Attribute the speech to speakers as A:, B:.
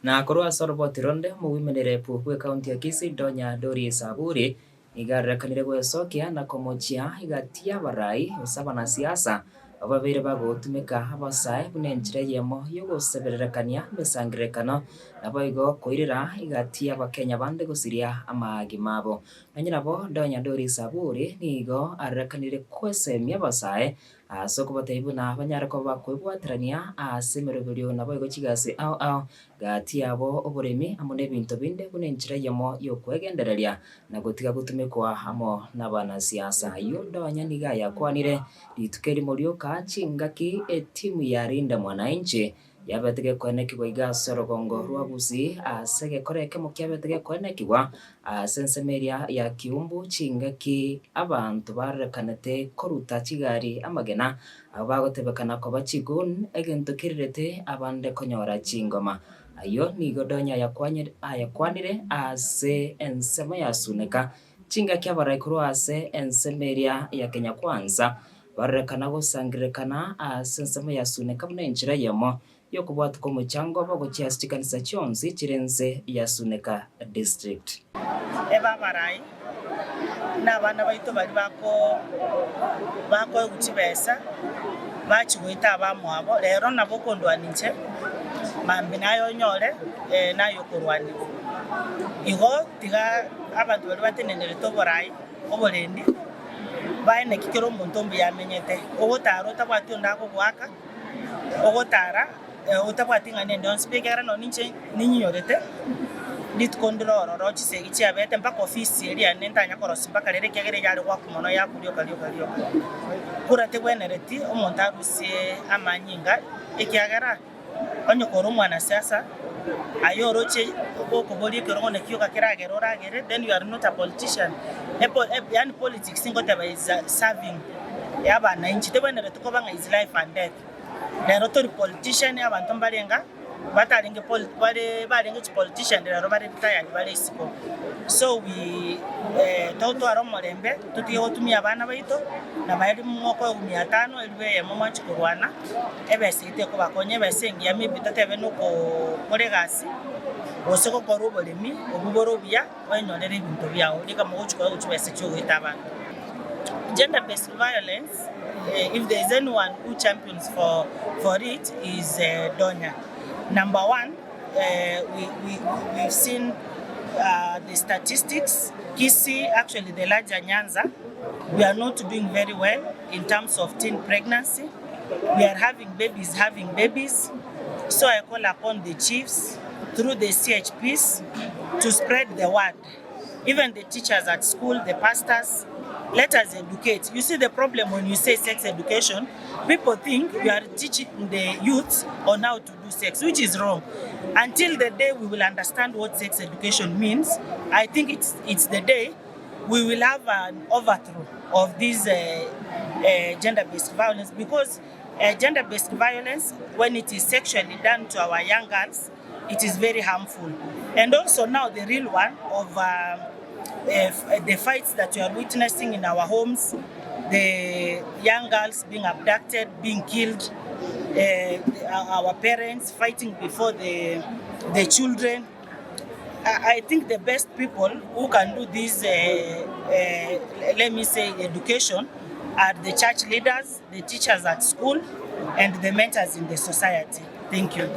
A: Na korwa soroboti ronde muwimenere pupwe kaunti ya Kisii Donya Dori Saburi igarekanire gwecokia na kumuchia igatia barai usaba na siasa ababeire bagotumika abasae bune njira yemo yogusebererekania misangirekano nabo igo koirira igatia abakenya bande gusiria amagi mabo na nyinabo Donya Dori Saburi nigo arekanire kwesemia abasae ase okubataibu na banyare koba kwebwaterania ase emeroberio nabo igo chigase ao gati abo oboremi amo na ebinto binde bune njira yamo yokwegendereria na gotiga gutumikwa amo n'abanasiasa iyo Donya niga yakwanire rituke rimorioka chingaki etimu ya Linda Mwananchi yabetege kwenekigwa igase rogongo rwa Gusii ase gekoreke mukiabetege kwenekigwa ase ensemeria ya Kiumbu chingaki abantu barekanete koruta chigari amagena abo bagotebekana koba chigun egento kirirete abande konyora chingoma ayo nigo Donya yakwanire ase ensemo yasuneka chingaki abarai ase ensemeria ya Kenya Kwanza barekana gusangirekana ase ensemo yasuneka bune njira yemo yokubwatuka omochango bagochia chikanisa chionsi chirense yasuneka district
B: babarai n'abana baito bari bako gutibesa bachigwita abamwabo rero nabo kondwaninche mambi nayo nyore nayo kurwani igo tiga abantu bari batenenere toborai oborendi baene kikero omonto mbu yamenyete ogotara otabwati ondako gwaka ogotara otabwati ng'ane ndio speaker no ninche ninyorete nditkondro ororo chisegi chiabete mpaka ofisi eria nentanya korosi mpaka rere kegere yari gwakumono yakurio kalio kurate bwenereti omonto arusie amanyinga ekiagera onyokoro mwana siasa ayoroche okobori kerongo nekioka kiragero ragere then you are not a politician yani politics ingoteba is serving yabana inchi tebwenere tukobanga is life and death lero tori politician abantu mbarenga bataringe politician lero bari tayari bari siko so we toto aromorembe tutiyo tumia abana baito na bayiri mwoko 500 elwe mamachi kurwana ebesite ko bakonye besengia mibi tatebe nuko koregasi oseko korubolemi obuborobia wenyonere ibintu byao lika mugochiko uchwese cyo gitaba gender based violence. If there is anyone who champions for it is Donya. Number one, we've seen the statistics. Kisii, actually the larger Nyanza, we are not doing very well in terms of teen pregnancy. We are having babies. So I call upon the chiefs through the CHPs to spread the word. Even the teachers at school, the pastors, let us educate. You see the problem when you say sex education, people think we are teaching the youth on how to do sex, which is wrong. Until the day we will understand what sex education means, I think it's the day we will have an overthrow of this gender-based violence, because gender-based violence, when it is sexually done to our young girls, it is very harmful. And also now the real one of the fights that we are witnessing in our homes, the young girls being abducted, being killed, our parents fighting before the children. I think the best people who can do this, let me say, education are the church leaders, the teachers at school, and the mentors in the society. Thank you.